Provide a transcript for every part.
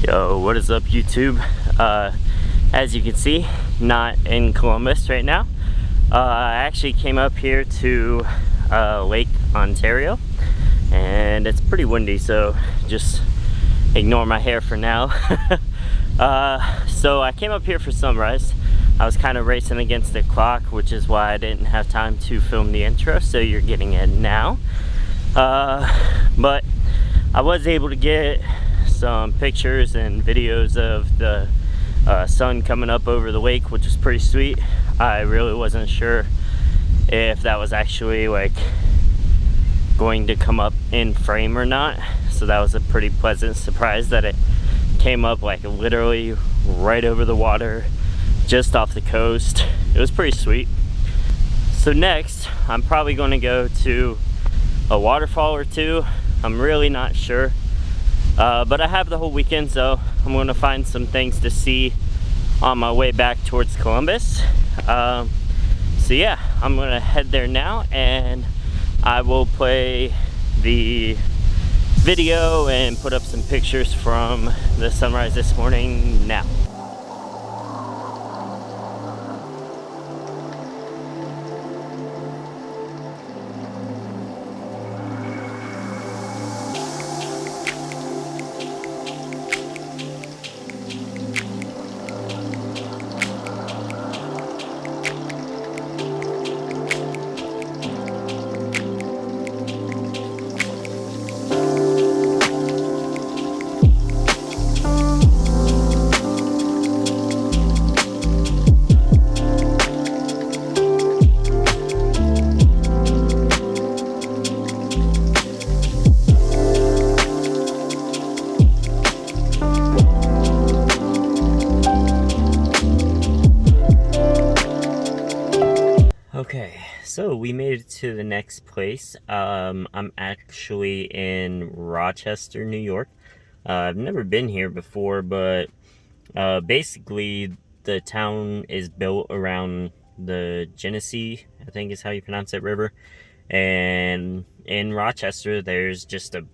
Yo, what is up, YouTube? As you can see, not in Columbus right now. I actually came up here to Lake Ontario, and it's pretty windy, so just ignore my hair for now. So I came up here for sunrise. I was kind of racing against the clock, which is why I didn't have time to film the intro, so you're getting it now. But I was able to get some pictures and videos of the sun coming up over the lake, which is pretty sweet. I really wasn't sure if that was actually like going to come up in frame or not, so that was a pretty pleasant surprise that it came up like literally right over the water, just off the coast. It was pretty sweet. So next, I'm probably going to go to a waterfall or two. I'm really not sure. But I have the whole weekend, so I'm going to find some things to see on my way back towards Columbus. So yeah, I'm going to head there now, and I will play the video and put up some pictures from the sunrise this morning now. Okay, so we made it to the next place. I'm actually in Rochester, New York. I've never been here before, but basically the town is built around the Genesee, I think is how you pronounce it, river. And in Rochester, there's just a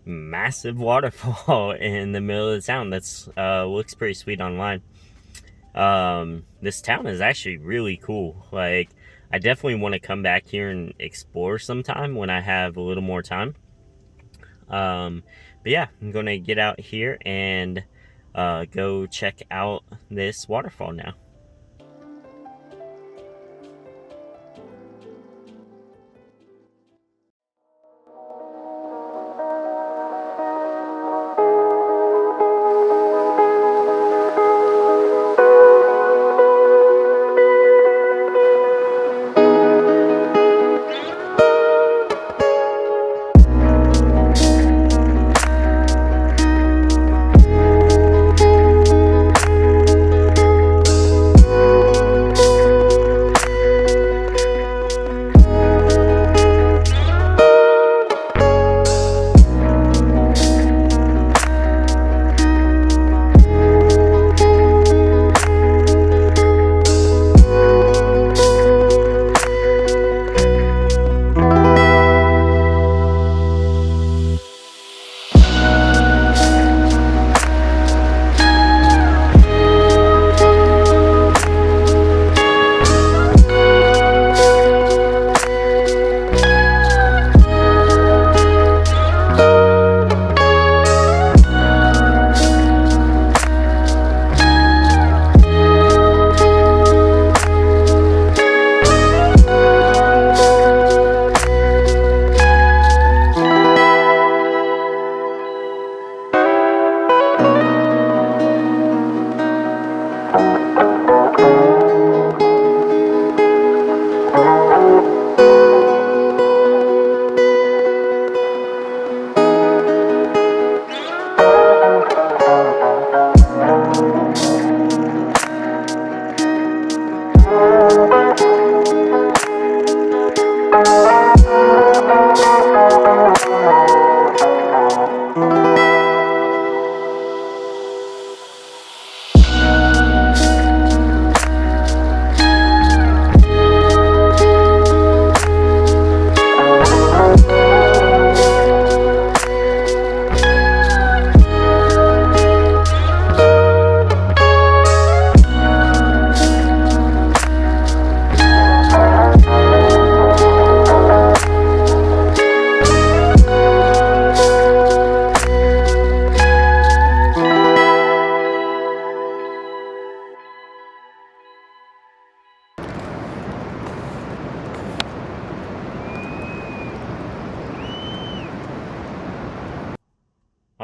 massive waterfall in the middle of the town that's looks pretty sweet online. This town is actually really cool. Like, I definitely want to come back here and explore sometime when I have a little more time. But yeah, I'm gonna get out here and go check out this waterfall now.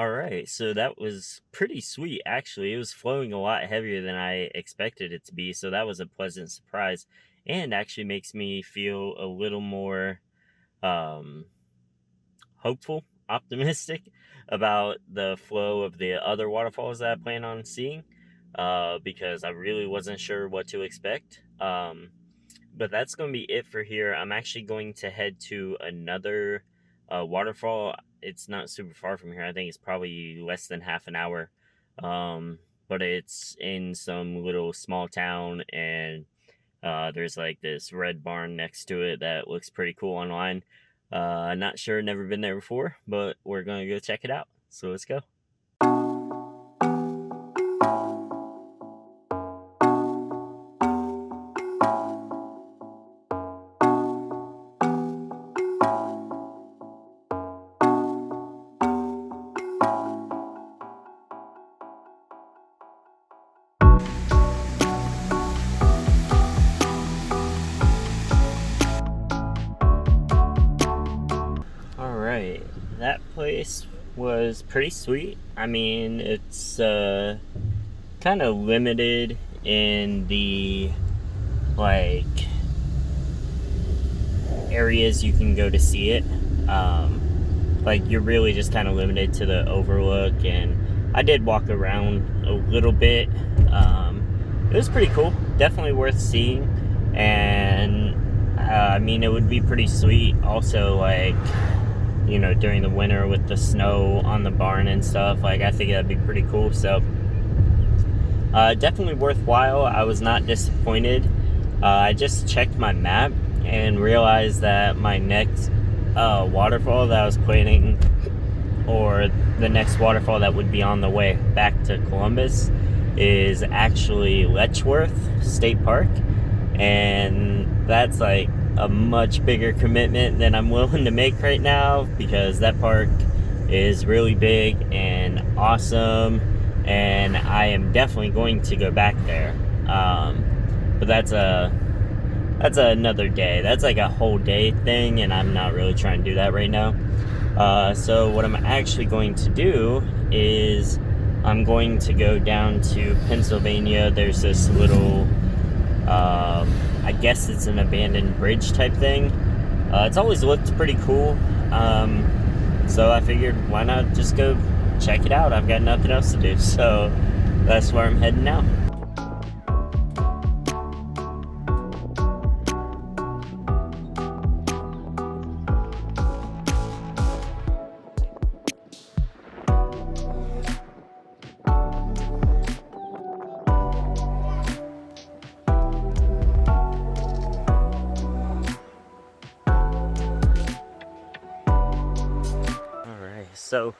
All right, so that was pretty sweet actually. It was flowing a lot heavier than I expected it to be, so that was a pleasant surprise and actually makes me feel a little more um hopeful, optimistic about the flow of the other waterfalls that I plan on seeing, because I really wasn't sure what to expect. But that's going to be it for here. I'm actually going to head to another waterfall. It's not super far from here. I think it's probably less than half an hour. But it's in some little small town, and there's like this red barn next to it that looks pretty cool online. Not sure, never been there before, but we're going to go check it out. So let's go. Alright, that place was pretty sweet. I mean, it's kind of limited in the like areas you can go to see it. Like you're really just kind of limited to the overlook, and I did walk around a little bit. It was pretty cool, definitely worth seeing, and I mean, it would be pretty sweet also, like, you know, during the winter with the snow on the barn and stuff. Like, I think that'd be pretty cool. So definitely worthwhile. I was not disappointed. I just checked my map and realized that my next waterfall that I was planning, or the next waterfall that would be on the way back to Columbus, is actually Letchworth State Park, and that's like a much bigger commitment than I'm willing to make right now, because that park is really big and awesome, and I am definitely going to go back there. But that's another day. That's like a whole day thing, and I'm not really trying to do that right now. So what I'm actually going to do is I'm going to go down to Pennsylvania. There's this little I guess it's an abandoned bridge type thing. It's always looked pretty cool. So I figured, why not just go check it out? I've got nothing else to do. So that's where I'm heading now. So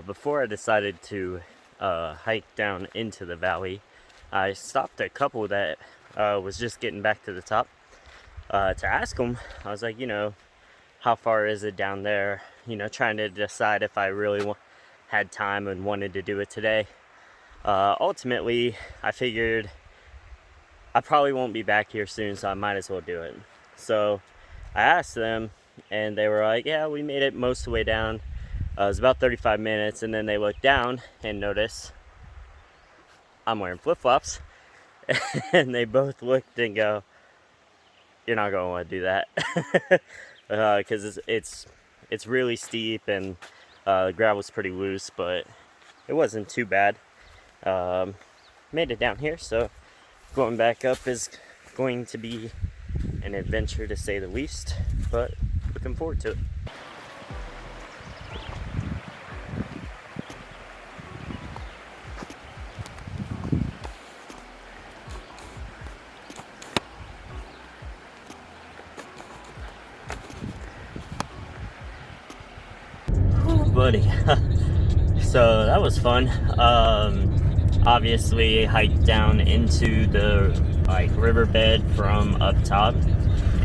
before I decided to hike down into the valley, I stopped at a couple that was just getting back to the top to ask them. I was like, you know, how far is it down there? You know, trying to decide if I really had time and wanted to do it today. Ultimately, I figured I probably won't be back here soon, so I might as well do it. So I asked them, and they were like, yeah, we made it most of the way down. It was about 35 minutes, and then they looked down and noticed I'm wearing flip-flops. And they both looked and go, you're not going to want to do that. Because it's really steep, and the gravel's pretty loose, but it wasn't too bad. Made it down here, so going back up is going to be an adventure to say the least, but looking forward to it. Buddy. So that was fun. Obviously hiked down into the riverbed from up top,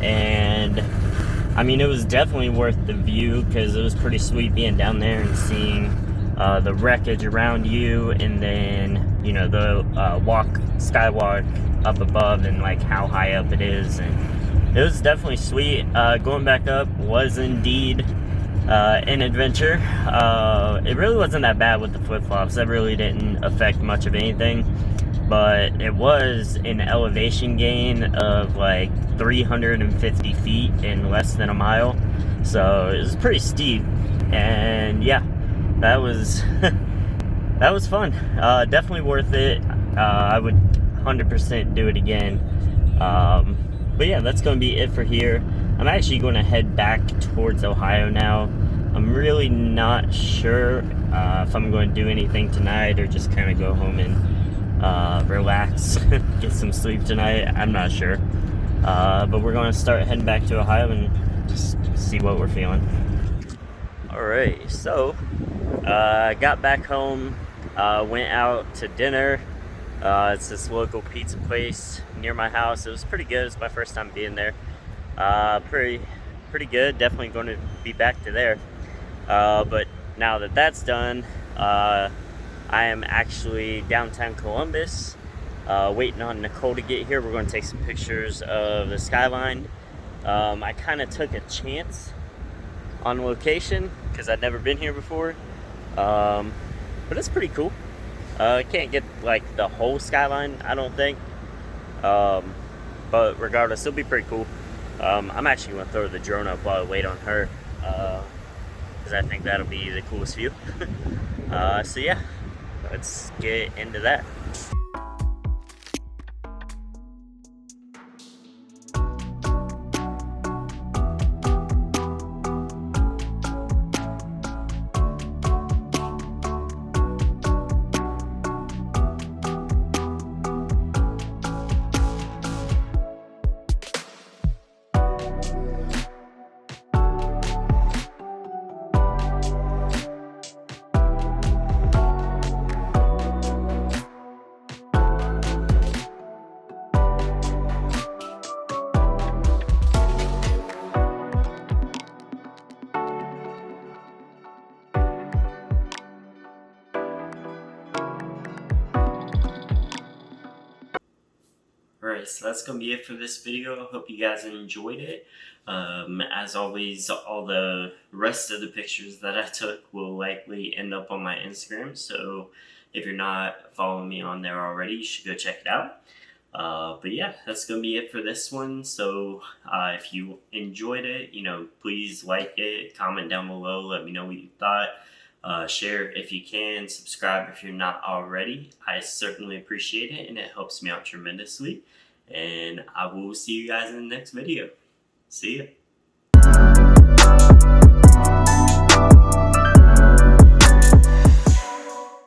and I mean, it was definitely worth the view because it was pretty sweet being down there and seeing the wreckage around you, and then, you know, the skywalk up above, and like how high up it is, and it was definitely sweet. Going back up was indeed in adventure. It really wasn't that bad with the flip-flops. That really didn't affect much of anything, but it was an elevation gain of like 350 feet in less than a mile, so it was pretty steep. And yeah, that was that was fun. Definitely worth it. I would 100% do it again. But yeah, that's going to be it for here. I'm actually going to head back towards Ohio now. I'm really not sure if I'm going to do anything tonight or just kind of go home and relax, get some sleep tonight. I'm not sure. But we're going to start heading back to Ohio and just see what we're feeling. Alright, so got back home, went out to dinner. It's this local pizza place near my house. It was pretty good. It's my first time being there. Pretty good. Definitely going to be back to there. But now that that's done, I am actually downtown Columbus, waiting on Nicole to get here. We're going to take some pictures of the skyline. I kind of took a chance on location because I'd never been here before, but it's pretty cool. Can't get like the whole skyline, I don't think, but regardless, it'll be pretty cool. I'm actually going to throw the drone up while I wait on her, because I think that'll be the coolest view. So yeah, let's get into that. Alright, so that's going to be it for this video. I hope you guys enjoyed it. As always, all the rest of the pictures that I took will likely end up on my Instagram, so if you're not following me on there already, you should go check it out. But yeah, that's going to be it for this one. So if you enjoyed it, please like it, comment down below, let me know what you thought. Share if you can, subscribe if you're not already. I certainly appreciate it, and it helps me out tremendously. And I will see you guys in the next video. See ya.